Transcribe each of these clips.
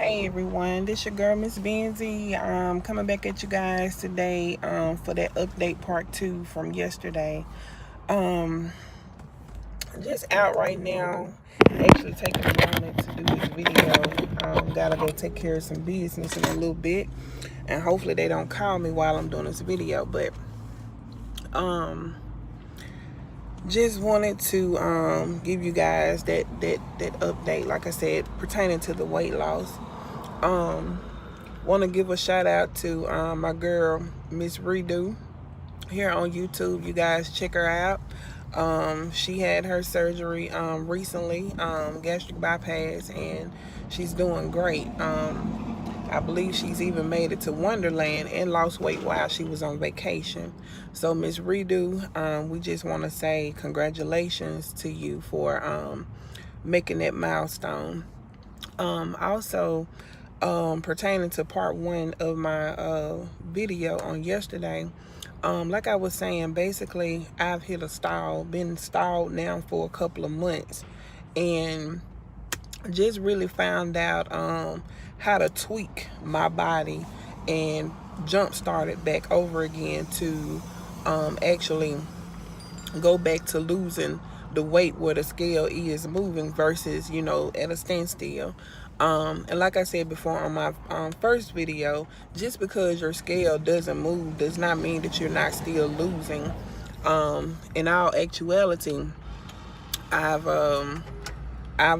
Hey everyone, this your girl Miss Benzie. Coming back at you guys today for that update part 2 from yesterday. Um, just out right now, actually taking a moment to do this video. Gotta go take care of some business in a little bit, and hopefully they don't call me while I'm doing this video. But just wanted to give you guys that update, like I said, pertaining to the weight loss. Want to give a shout out to my girl Miss Redo here on YouTube. You guys check her out. She had her surgery recently, gastric bypass, and she's doing great. I believe she's even made it to Wonderland and lost weight while she was on vacation. So Miss Redo, we just want to say congratulations to you for making that milestone. Also, pertaining to part 1 of my video on yesterday, like I was saying, basically I've hit a stall, been stalled now for a couple of months, and just really found out how to tweak my body and jump started back over again to actually go back to losing the weight where the scale is moving versus, at a standstill. And like I said before on my first video, just because your scale doesn't move does not mean that you're not still losing. In all actuality, I've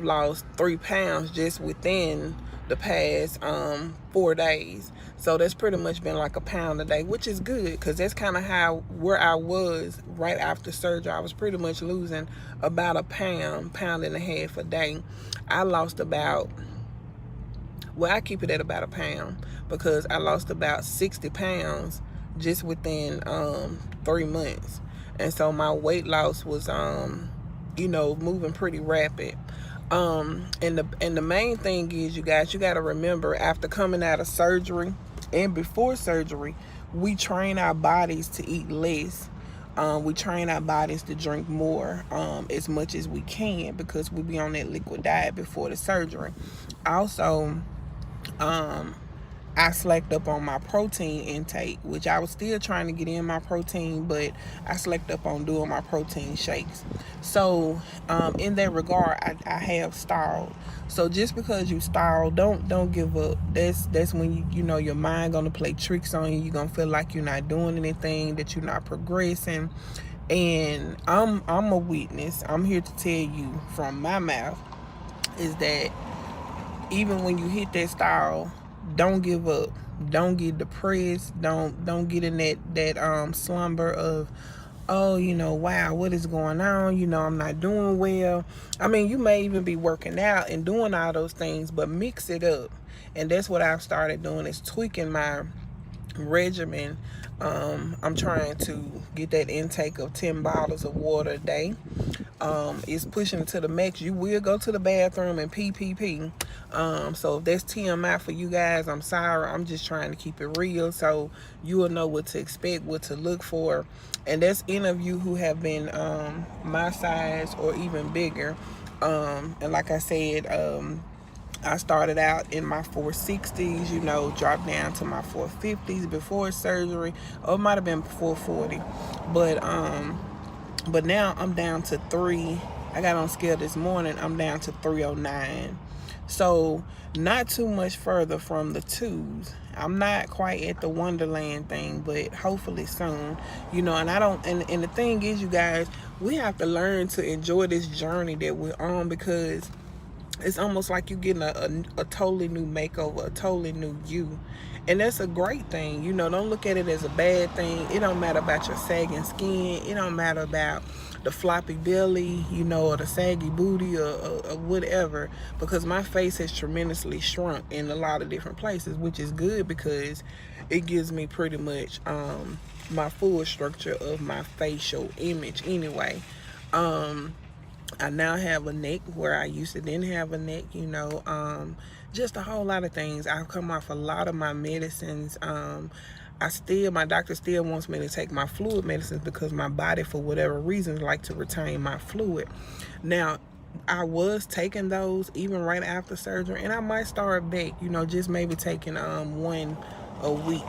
lost 3 pounds just within the past 4 days. So that's pretty much been like a pound a day, which is good, because that's kind of where I was right after surgery. I was pretty much losing about a pound and a half a day. I lost about, I keep it at about a pound, because I lost about 60 pounds just within 3 months. And so my weight loss was moving pretty rapid. And the main thing is, you guys, you got to remember, after coming out of surgery and before surgery, we train our bodies to eat less. We train our bodies to drink more, as much as we can, because we be on that liquid diet before the surgery. Also, I slacked up on my protein intake, which I was still trying to get in my protein, but I slacked up on doing my protein shakes. So in that regard, I have stalled. So just because you stall, don't give up. That's when you know your mind gonna play tricks on you. You're gonna feel like you're not doing anything, that you're not progressing. And I'm a witness. I'm here to tell you from my mouth is that even when you hit that stall, don't give up. Don't get depressed. Don't get in that slumber of, oh, wow, what is going on? I'm not doing well. I mean, you may even be working out and doing all those things, but mix it up. And that's what I've started doing, is tweaking my regimen. I'm trying to get that intake of 10 bottles of water a day. It's pushing it to the max. You will go to the bathroom and pee. So if that's TMI for you guys, I'm sorry. I'm just trying to keep it real, so you will know what to expect, what to look for. And that's any of you who have been my size or even bigger. And like I said, I started out in my 460s, dropped down to my 450s before surgery, or it might have been 440. But now I'm down to 3. I got on scale this morning. I'm down to 309. So not too much further from the 2s. I'm not quite at the Wonderland thing, but hopefully soon. And I don't. And the thing is, you guys, we have to learn to enjoy this journey that we're on, because it's almost like you're getting a totally new makeover, a totally new you. And that's a great thing. Don't look at it as a bad thing. It don't matter about your sagging skin. It don't matter about the floppy belly, or the saggy booty, or whatever, because my face has tremendously shrunk in a lot of different places, which is good, because it gives me pretty much my full structure of my facial image anyway. I now have a neck where I used to didn't have a neck, just a whole lot of things. I've come off a lot of my medicines. My doctor still wants me to take my fluid medicines, because my body, for whatever reason, like to retain my fluid. Now, I was taking those even right after surgery, and I might start back, just maybe taking one a week,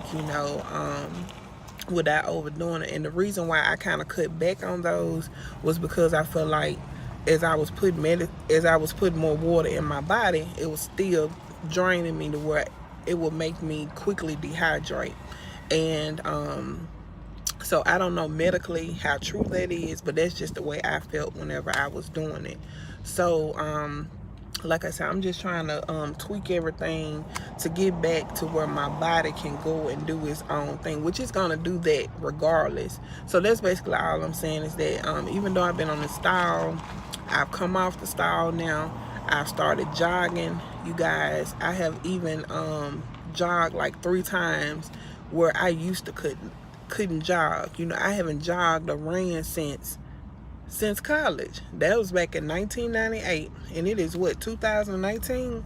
without overdoing it. And the reason why I kind of cut back on those was because I felt like as I was putting more water in my body, it was still draining me to where it would make me quickly dehydrate. And so I don't know medically how true that is, but that's just the way I felt whenever I was doing it. So like I said, I'm just trying to tweak everything to get back to where my body can go and do its own thing, which is going to do that regardless. So that's basically all I'm saying, is that even though I've been on the stall, I've come off the stall now. I've started jogging. You guys, I have even jogged like 3 times where I used to couldn't jog. I haven't jogged or ran since college. That was back in 1998, and it is what, 2019.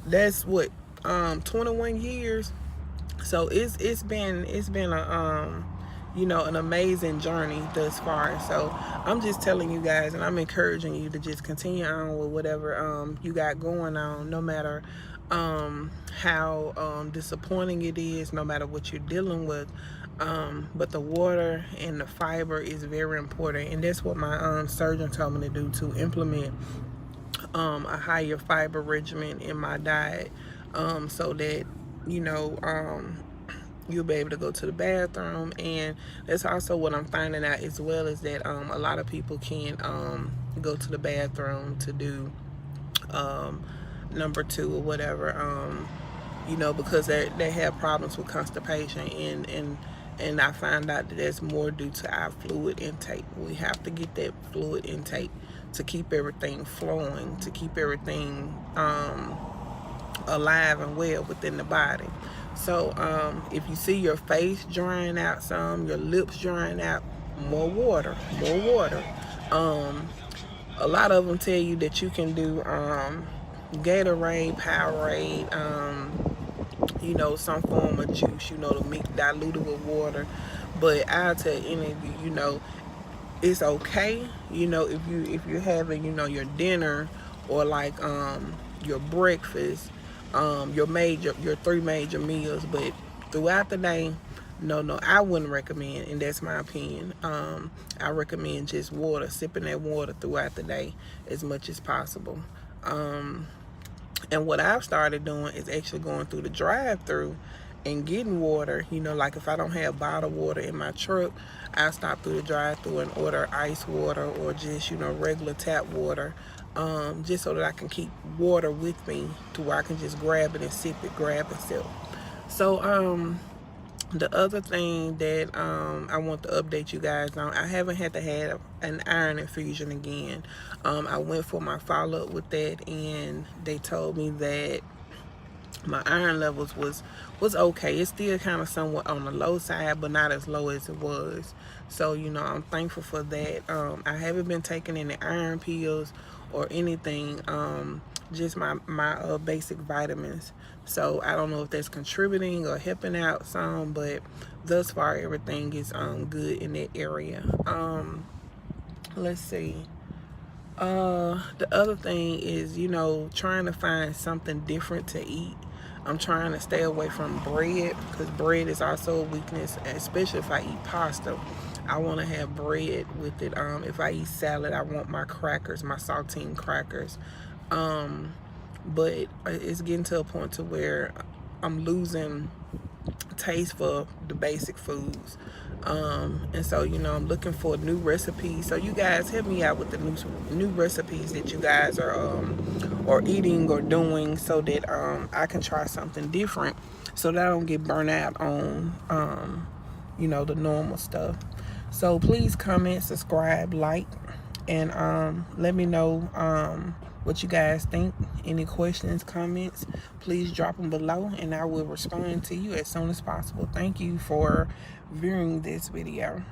That's what 21 years. So it's been a an amazing journey thus far. So I'm just telling you guys, and I'm encouraging you to just continue on with whatever you got going on, no matter how disappointing it is, no matter what you're dealing with. But the water and the fiber is very important, and that's what my surgeon told me to do, to implement a higher fiber regimen in my diet, so that you'll be able to go to the bathroom. And that's also what I'm finding out as well, is that a lot of people can't go to the bathroom to do number 2 or whatever, because they have problems with constipation, and I find out that that's more due to our fluid intake. We have to get that fluid intake to keep everything flowing, to keep everything alive and well within the body. So if you see your face drying out some, your lips drying out, more water. A lot of them tell you that you can do Gatorade, Powerade, some form of juice, to mix diluted with water. But I'll tell any of you, it's okay, if you're having, your dinner, or like your breakfast, your 3 major meals. But throughout the day, no, I wouldn't recommend, and that's my opinion. I recommend just water, sipping that water throughout the day as much as possible. And what I've started doing is actually going through the drive-through and getting water. Like if I don't have bottled water in my truck, I stop through the drive-through and order ice water, or just regular tap water, just so that I can keep water with me, to where I can just grab it and sip it, grab and sip. So the other thing that I want to update you guys on, I haven't had to have an iron infusion again. I went for my follow-up with that, and they told me that my iron levels was okay. It's still kind of somewhat on the low side, but not as low as it was. So I'm thankful for that. I haven't been taking any iron pills or anything, just my basic vitamins. So I don't know if that's contributing or helping out some, but thus far everything is good in that area. Let's see. The other thing is, trying to find something different to eat. I'm trying to stay away from bread, because bread is also a weakness, especially if I eat pasta. I want to have bread with it. If I eat salad, I want my crackers, my saltine crackers. But it's getting to a point to where I'm losing taste for the basic foods. And so I'm looking for new recipes. So you guys help me out with the new recipes that you guys are eating or doing, so that I can try something different, so that I don't get burnt out on the normal stuff. So please comment, subscribe, like, and let me know what you guys think. Any questions, comments, please drop them below, and I will respond to you as soon as possible. Thank you for viewing this video.